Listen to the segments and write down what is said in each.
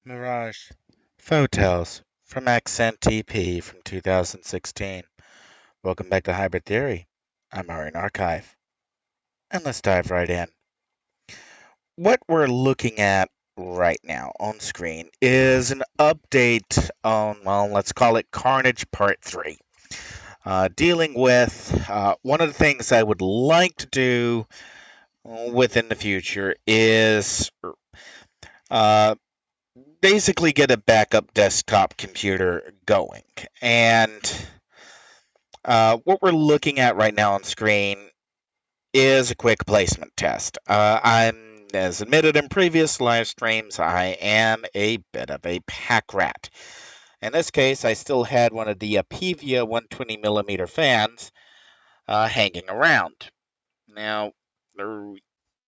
Mirage Photos from XNTP from 2016. Welcome back to Hybrid Theory. I'm Aurian Archive. And let's dive right in. What we're looking at right now on screen is an update on, well, let's call it Carnage Part 3. Dealing with one of the things I would like to do within the future is uh, basically get a backup desktop computer going. And what we're looking at right now on screen is a quick placement test. As admitted in previous live streams, I am a bit of a pack rat. In this case, I still had one of the Pevia 120mm fans hanging around. Now,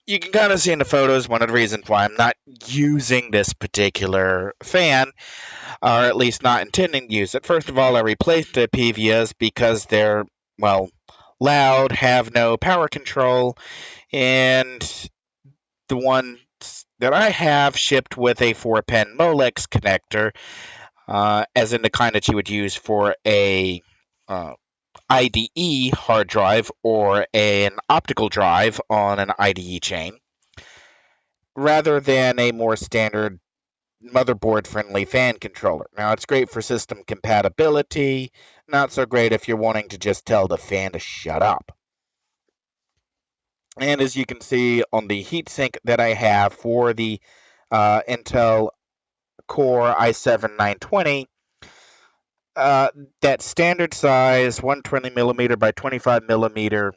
you can kind of see in the photos one of the reasons why I'm not using this particular fan, or at least not intending to use it. First of all, I replaced the PVAs because they're, well, loud, have no power control, and the ones that I have shipped with a 4-pin Molex connector, as in the kind that you would use for a IDE hard drive or an optical drive on an IDE chain, rather than a more standard motherboard friendly fan controller. Now, it's great for system compatibility, not so great if you're wanting to just tell the fan to shut up. And as you can see on the heatsink that I have for the Intel Core i7-920, that standard size 120mm by 25mm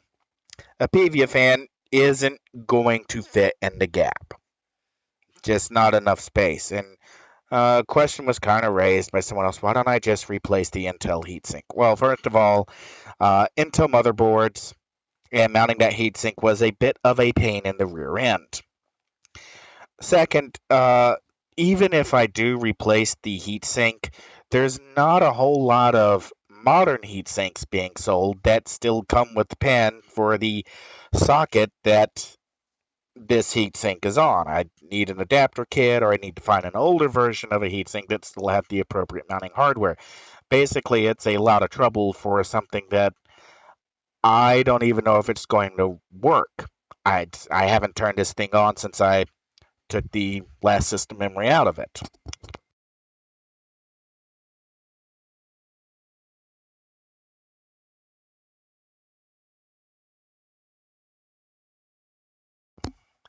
Apevia fan isn't going to fit in the gap. Just not enough space. And question was kind of raised by someone else. Why don't I just replace the Intel heatsink? Well, first of all, Intel motherboards and mounting that heatsink was a bit of a pain in the rear end. Second, even if I do replace the heatsink, there's not a whole lot of modern heatsinks being sold that still come with the pin for the socket that this heatsink is on. I need an adapter kit, or I need to find an older version of a heatsink that still have the appropriate mounting hardware. Basically, it's a lot of trouble for something that I don't even know if it's going to work. I haven't turned this thing on since I took the last system memory out of it.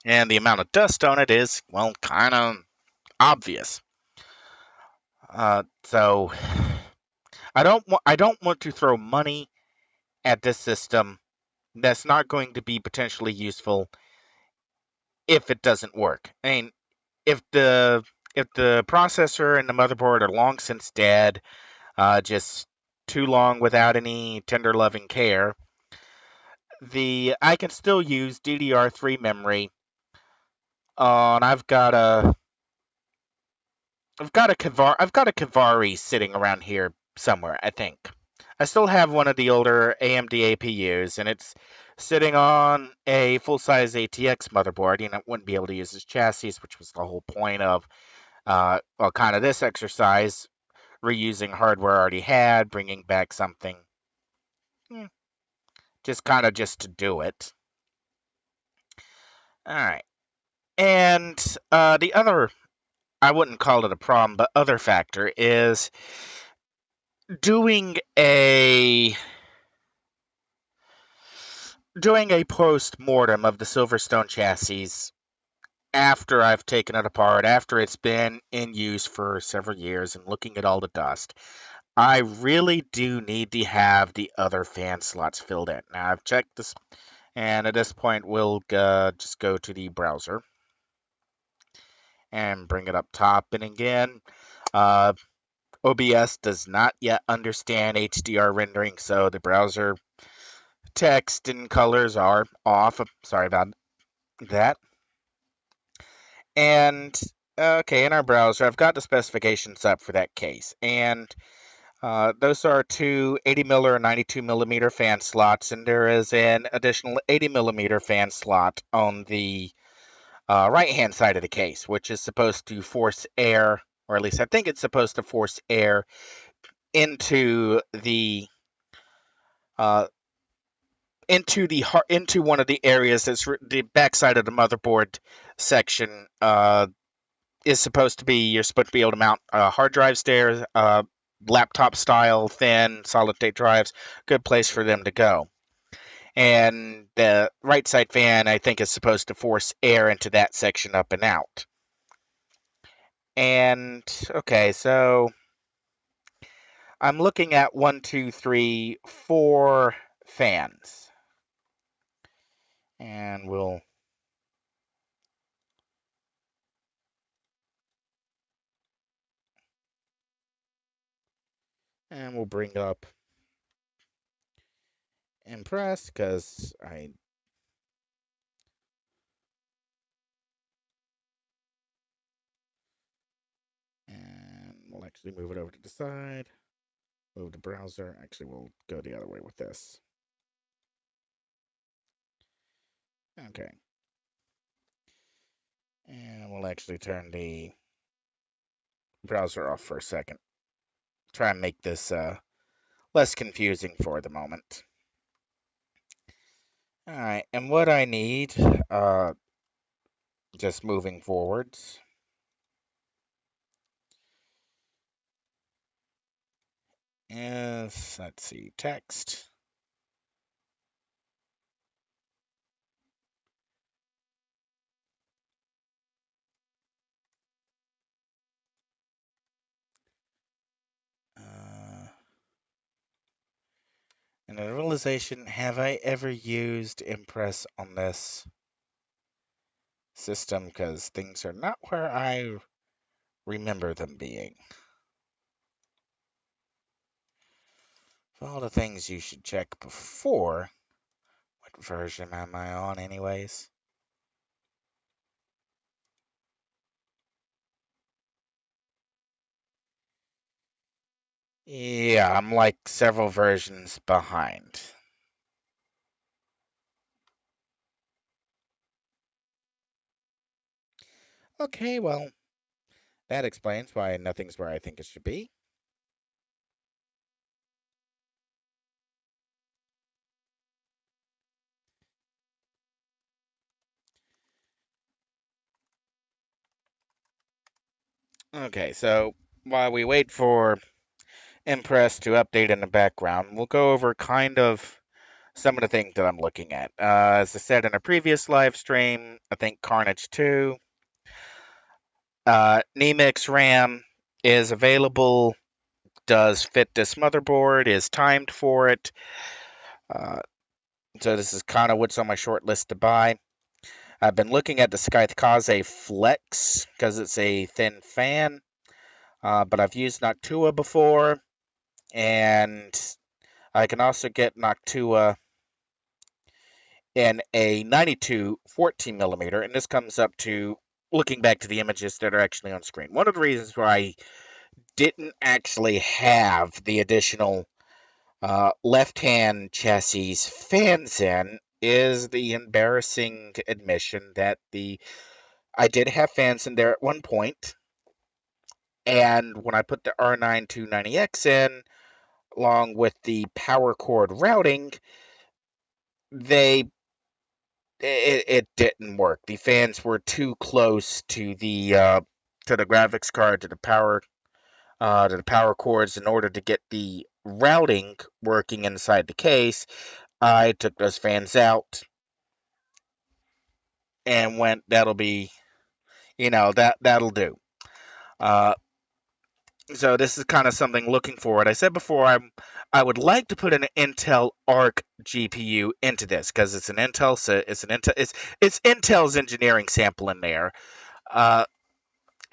And the amount of dust on it is, well, kind of obvious. So I don't want to throw money at this system that's not going to be potentially useful if it doesn't work. I mean, if the processor and the motherboard are long since dead, just too long without any tender loving care, the I can still use DDR3 memory on. I've got a Kavari sitting around here somewhere, I think. I still have one of the older AMD APUs, and it's sitting on a full-size ATX motherboard. I wouldn't be able to use this chassis, which was the whole point of, well, kind of this exercise, reusing hardware I already had, bringing back something, hmm, just kind of just to do it. All right. And the other, I wouldn't call it a problem, but other factor is doing a doing a post-mortem of the Silverstone chassis after I've taken it apart, after it's been in use for several years and looking at all the dust. I really do need to have the other fan slots filled in. Now, I've checked this, and at this point, we'll just go to the browser and bring it up top. And again, uh, OBS does not yet understand HDR rendering, so the browser text and colors are off. Sorry about that. And okay, in our browser, I've got the specifications up for that case. And those are two 80mm or 92mm fan slots, and there is an additional 80mm fan slot on the right-hand side of the case, which is supposed to force air, or at least I think it's supposed to force air into the uh, into one of the areas that's the backside of the motherboard section. Is supposed to be You're supposed to be able to mount hard drives there, laptop style thin solid state drives. Good place for them to go. And the right side fan, I think, is supposed to force air into that section up and out. And okay, so I'm looking at 1, 2, 3, 4 fans, and we'll bring up Impress because and we'll actually move it over to the side. Move the browser. Actually, we'll go the other way with this. Okay. And we'll actually turn the browser off for a second. Try and make this less confusing for the moment. All right, and what I need, just moving forwards, is, let's see, text. And a realization, have I ever used Impress on this system? Because things are not where I remember them being. Of all the things you should check before, what version am I on anyways? Yeah, I'm like several versions behind. Okay, well, that explains why nothing's where I think it should be. Okay, so while we wait for Impress to update in the background, we'll go over kind of some of the things that I'm looking at. As I said in a previous live stream, I think Carnage 2, Nemix RAM is available, does fit this motherboard, is timed for it. Uh, so this is kind of what's on my short list to buy. I've been looking at the Skykaze Flex because it's a thin fan, but I've used Noctua before, and I can also get Noctua in a 92 14 millimeter, and this comes up to looking back to the images that are actually on screen. One of the reasons why I didn't actually have the additional left-hand chassis fans in is the embarrassing admission that I did have fans in there at one point, and when I put the R9 290X in, along with the power cord routing, they it didn't work. The fans were too close to the graphics card, to the power cords. In order to get the routing working inside the case, I took those fans out and went, that'll be, that'll do. Uh, so this is kind of something looking forward. I said before, I would like to put an Intel Arc GPU into this because it's an Intel, so it's Intel's engineering sample in there. Uh,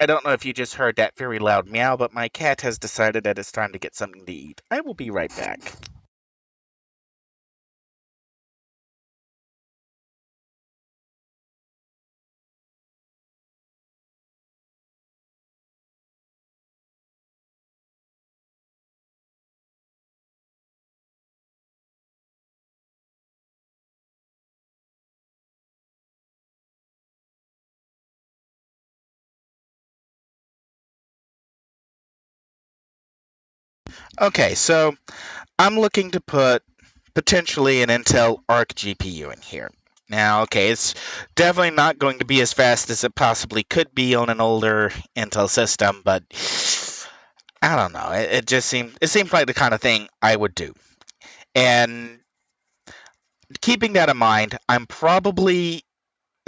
I don't know if you just heard that very loud meow, but my cat has decided that it's time to get something to eat. I will be right back. Okay, so I'm looking to put potentially an Intel Arc GPU in here. Now, okay, it's definitely not going to be as fast as it possibly could be on an older Intel system, but I don't know. It seems like the kind of thing I would do. And keeping that in mind, I'm probably,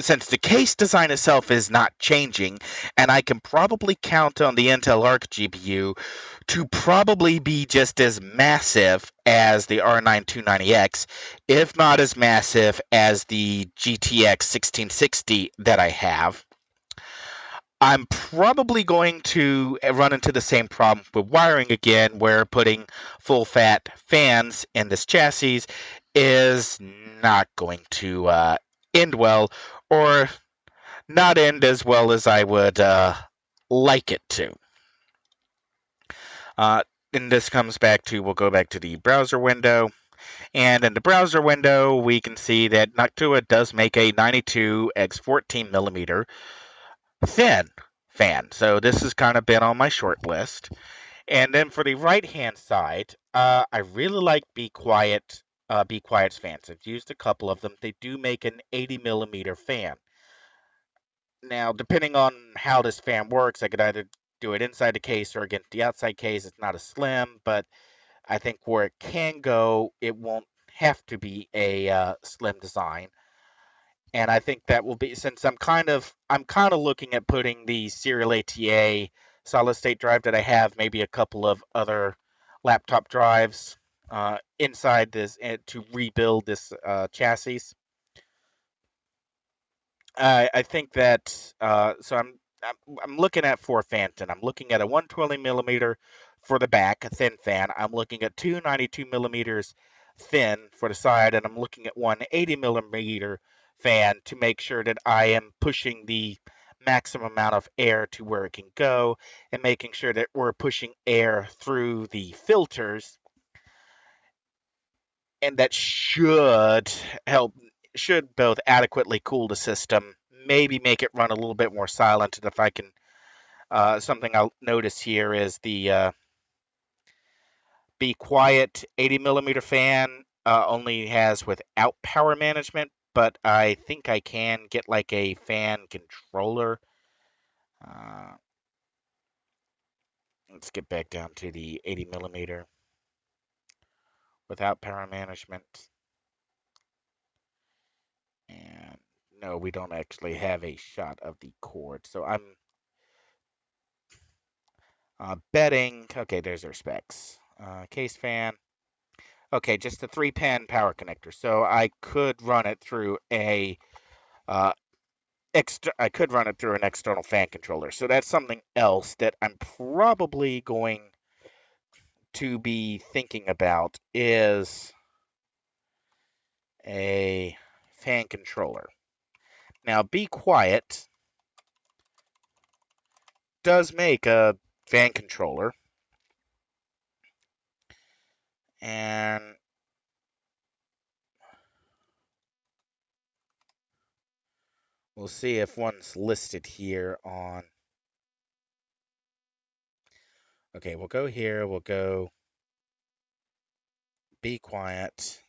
since the case design itself is not changing, and I can probably count on the Intel Arc GPU to probably be just as massive as the R9 290X, if not as massive as the GTX 1660 that I have. I'm probably going to run into the same problem with wiring again, where putting full fat fans in this chassis is not going to end well, or not end as well as I would like it to. Uh, and this comes back to, we'll go back to the browser window. And in the browser window, we can see that Noctua does make a 92x 14 millimeter thin fan. So this has kind of been on my short list. And then for the right hand side, I really like Be Quiet. Be Quiet's fans. I've used a couple of them. They do make an 80 millimeter fan. Now, depending on how this fan works, I could either do it inside the case or against the outside case. It's not as slim, but I think where it can go, it won't have to be a slim design. And I think that will be, since I'm kind of looking at putting the serial ATA solid state drive that I have, maybe a couple of other laptop drives inside this to rebuild this chassis. I think that so I'm looking at for Phantom. I'm looking at a 120 millimeter for the back, a thin fan. I'm looking at two 92 millimeters thin for the side, and I'm looking at one 80 millimeter fan to make sure that I am pushing the maximum amount of air to where it can go, and making sure that we're pushing air through the filters, and that help should both adequately cool the system, maybe make it run a little bit more silent. And if I can, something I'll notice here is the Be Quiet 80 millimeter fan only has without power management, but I think I can get like a fan controller. Uh, let's get back down to the 80 millimeter without power management. And no, we don't actually have a shot of the cord. So I'm betting. Okay, there's their specs. Case fan. Okay, just a 3-pin power connector. So I could run it through a uh, I could run it through an external fan controller. So that's something else that I'm probably going to be thinking about is a fan controller. Now, Be Quiet does make a fan controller, and we'll see if one's listed here on. Okay, we'll go here. We'll go Be Quiet.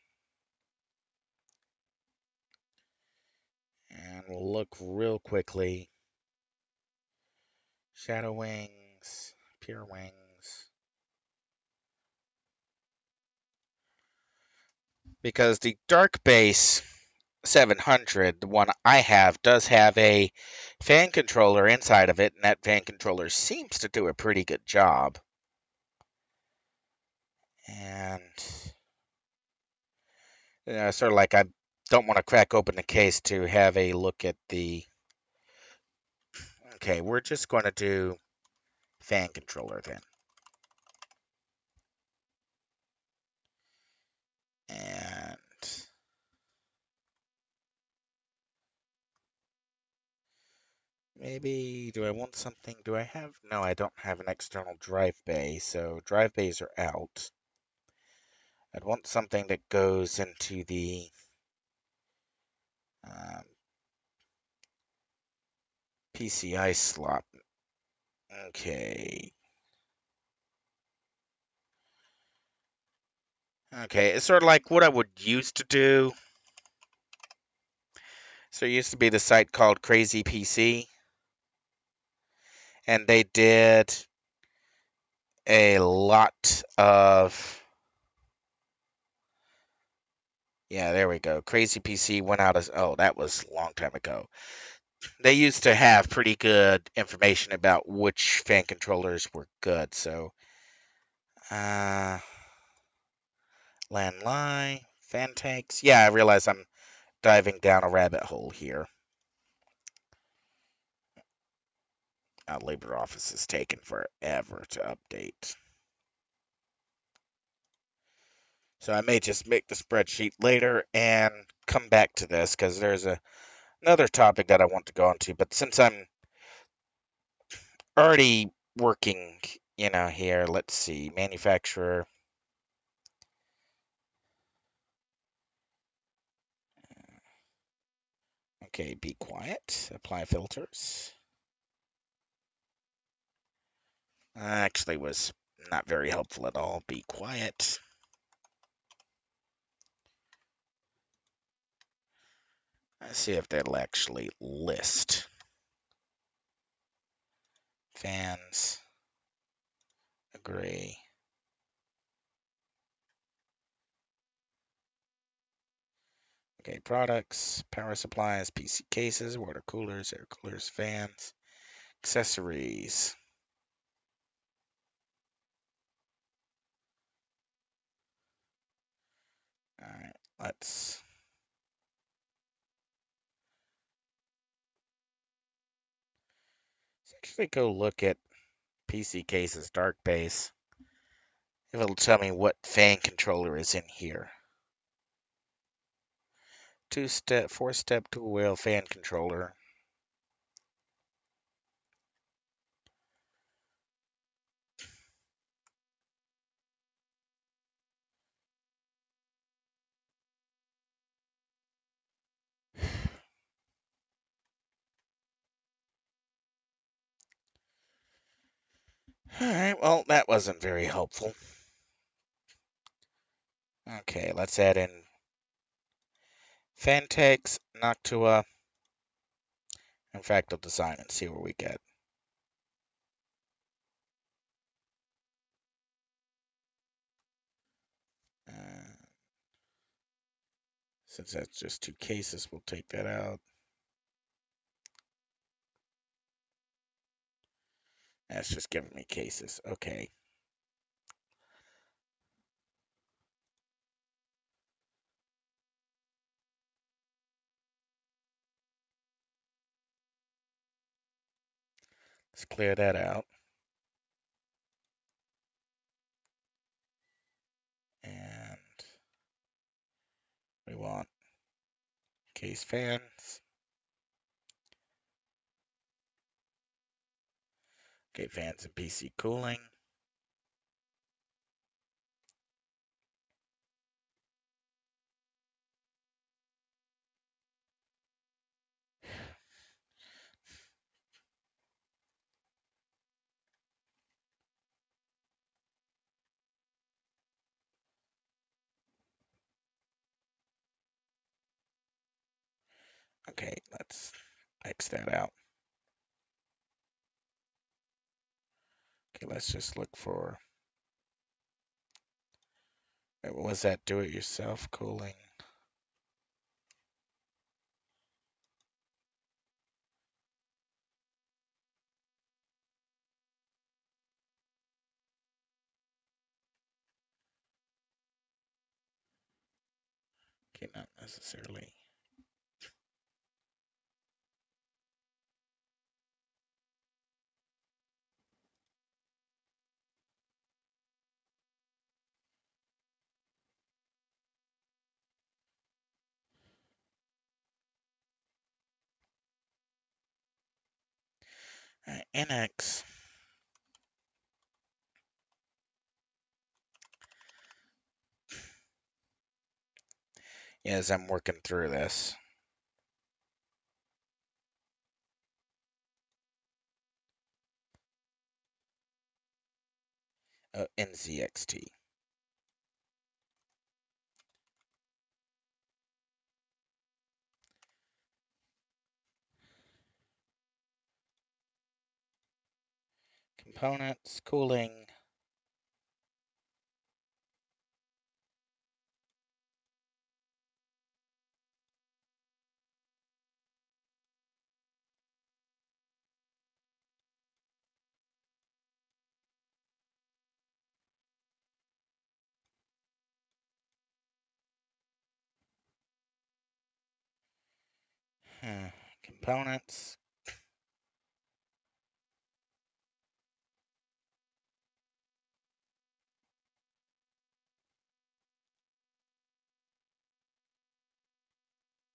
And we'll look real quickly. Shadow Wings, Pure Wings. Because the Dark Base 700, the one I have, does have a fan controller inside of it, and that fan controller seems to do a pretty good job. And sort of like I don't want to crack open the case to have a look at the. Okay, we're just going to do fan controller then. And maybe, do I want something? Do I have? No, I don't have an external drive bay, so drive bays are out. I'd want something that goes into the um, PCI slot. Okay. Okay, it's sort of like what I would used to do. So there used to be the site called Crazy PC, and they did a lot of, yeah, there we go. Crazy PC went out as, oh, that was a long time ago. They used to have pretty good information about which fan controllers were good. So, uh, Landline, fan tanks. Yeah, I realize I'm diving down a rabbit hole here. LibreOffice is taking forever to update. So I may just make the spreadsheet later and come back to this because there's another topic that I want to go into. But since I'm already working, here, let's see, manufacturer. Okay, be quiet. Apply filters. Actually was not very helpful at all. Be quiet. Let's see if they'll actually list fans. Agree. Okay, products, power supplies, PC cases, water coolers, air coolers, fans, accessories. All right, let's actually go look at PC cases, dark base. If it'll tell me what fan controller is in here. 2-step, 4-step dual wheel fan controller. All right, well, that wasn't very helpful. Okay, let's add in Fantex, Noctua. In fact, I'll design and see where we get. Uh, since that's just 2 cases, we'll take that out. That's just giving me cases. Okay. Let's clear that out. And we want case fans. Okay, fans and PC cooling. Okay, let's X that out. Okay, let's just look for, what was that, do-it-yourself cooling? Okay, not necessarily. All right, NX. As I'm working through this. NZXT. components, cooling. Components.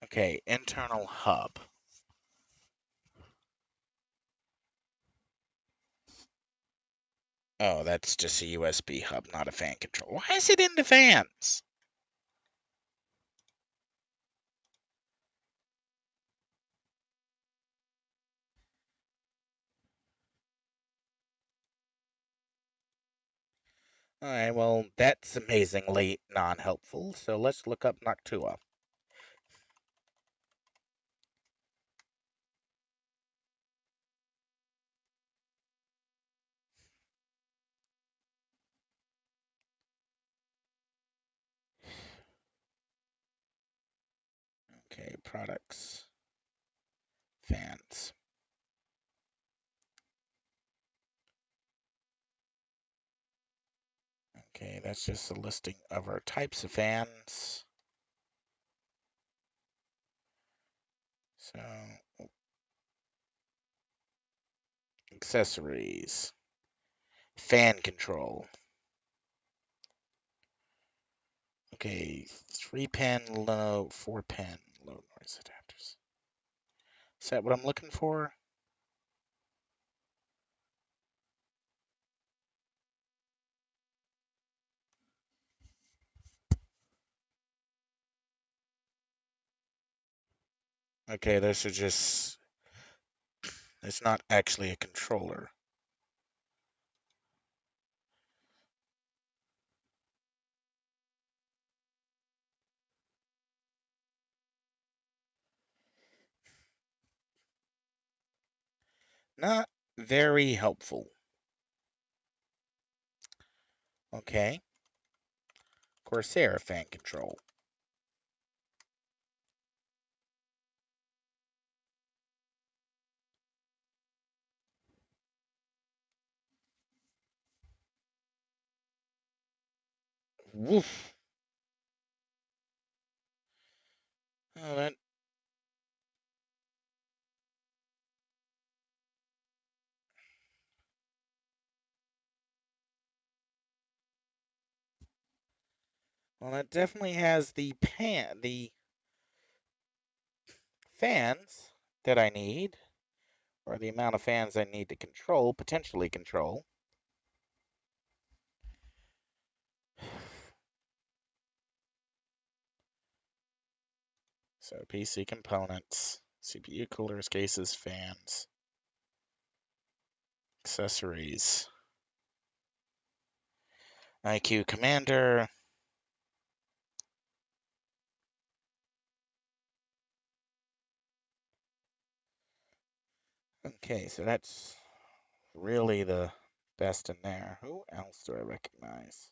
Okay, internal hub. Oh, that's just a USB hub, not a fan control. Why is it in the fans? Alright, well, that's amazingly non-helpful, so let's look up Noctua. Okay, products, fans. Okay, that's just a listing of our types of fans. So, accessories, fan control. Okay, 3-pin low, 4-pin low noise adapters. Is that what I'm looking for? Okay, this is just, it's not actually a controller. Not very helpful. Okay, Corsair fan control. Woof. Oh, that definitely has the fans that I need, or the amount of fans I need to control, potentially control. So PC components, CPU coolers, cases, fans, accessories, IQ commander. Okay, so that's really the best in there. Who else do I recognize?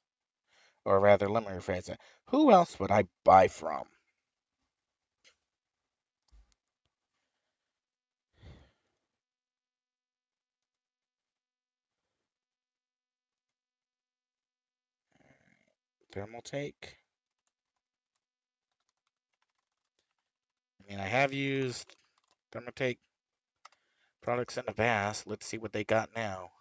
Or rather, let me rephrase that. Who else would I buy from? Thermal take. I mean, I have used Thermaltake products in the past. Let's see what they got now.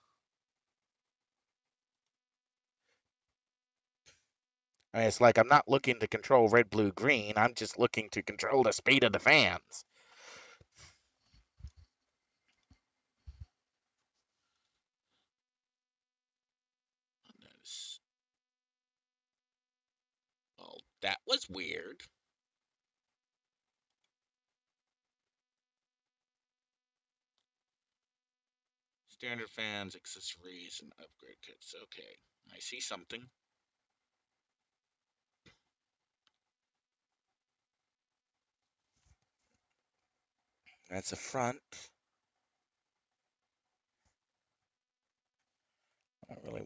I mean, it's like I'm not looking to control red, blue, green. I'm just looking to control the speed of the fans. Well, that was weird. Standard fans, accessories, and upgrade kits. Okay, I see something. That's a front.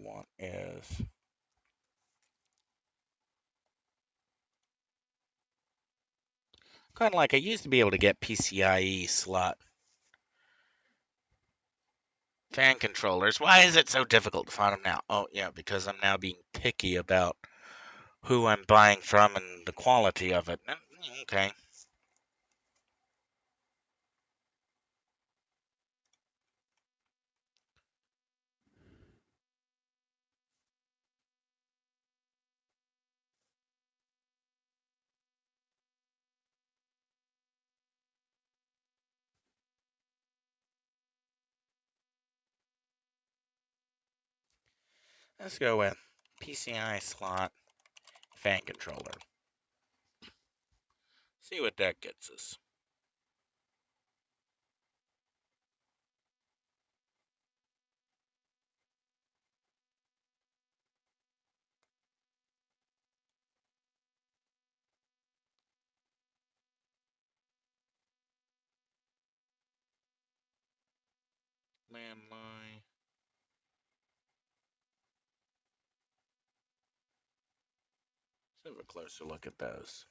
want is kind of like I used to be able to get PCIe slot fan controllers. Why is it so difficult to find them now? Oh, yeah, because I'm now being picky about who I'm buying from and the quality of it. Okay. Let's go with PCI slot fan controller. See what that gets us. Landline. Let's have a closer look at those.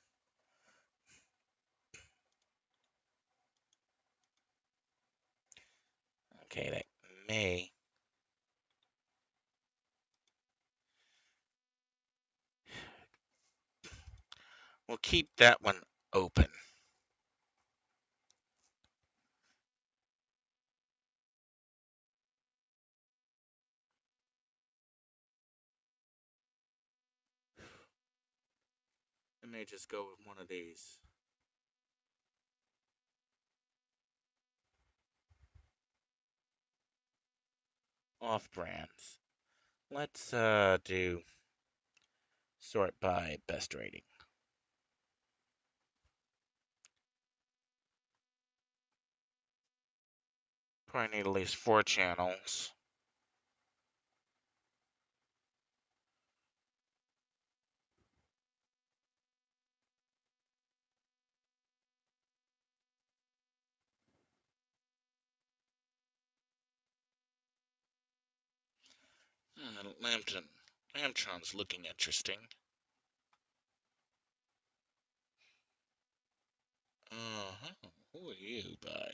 Okay, that may. We'll keep that one open. I may just go with one of these. Off brands. Let's do sort by best rating. Probably need at least 4 channels. Lambtron's looking interesting. Uh-huh. Who are you, by?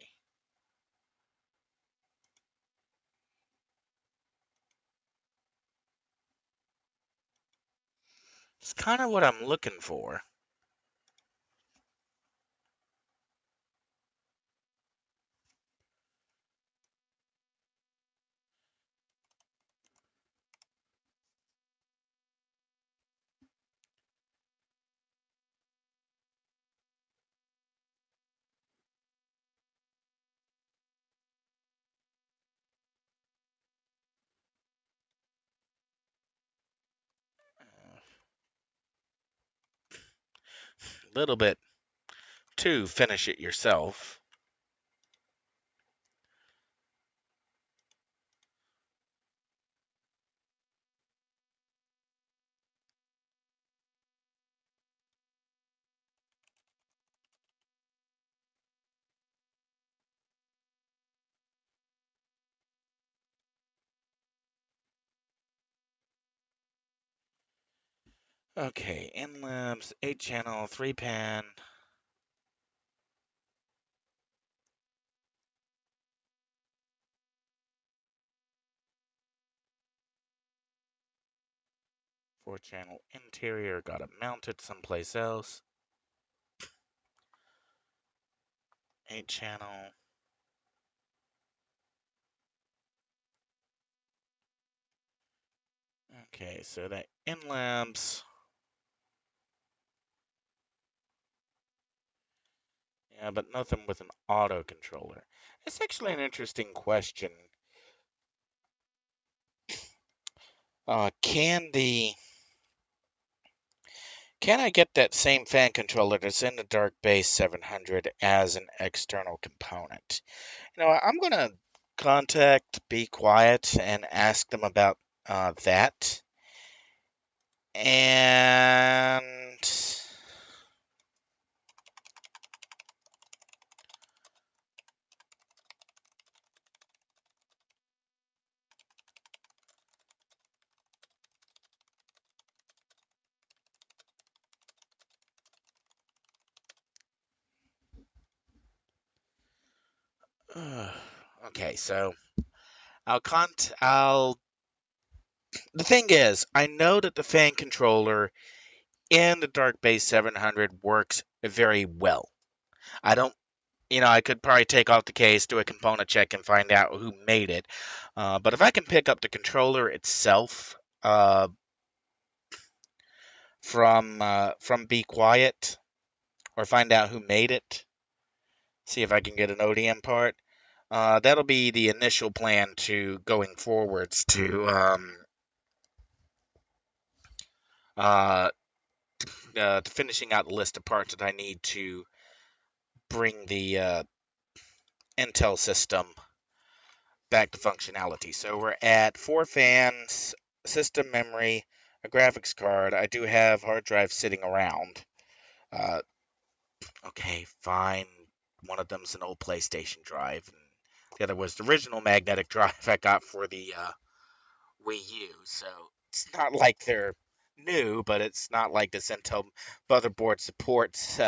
It's kind of what I'm looking for. A little bit to finish it yourself. Okay, in-labs, 8 channel, 3 pan. Four channel interior, got it mounted someplace else. 8 channel. Okay, so that in-labs. Yeah, but nothing with an auto controller. It's actually an interesting question. Can I get that same fan controller that's in the Dark Base 700 as an external component? You know, I'm gonna contact Be Quiet and ask them about that. And Okay, so I'll. The thing is, I know that the fan controller in the Dark Base 700 works very well. I don't, I could probably take off the case, do a component check, and find out who made it. But if I can pick up the controller itself from Be Quiet, or find out who made it, see if I can get an ODM part. That'll be the initial plan to going forwards uh, to finishing out the list of parts that I need to bring the Intel system back to functionality. So we're at 4 fans, system memory, a graphics card. I do have hard drives sitting around. Uh, okay, fine. One of them's an old PlayStation drive, and the other was the original magnetic drive I got for the Wii U. So it's not like they're new, but it's not like this Intel motherboard supports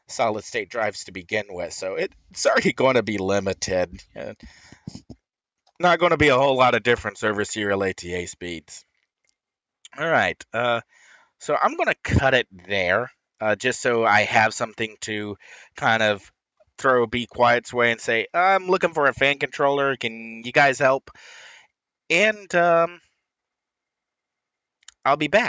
solid state drives to begin with. So it's already going to be limited. Not going to be a whole lot of difference over serial ATA speeds. All right. So I'm going to cut it there, just so I have something to kind of throw Be Quiet's way and say, I'm looking for a fan controller. Can you guys help? And I'll be back.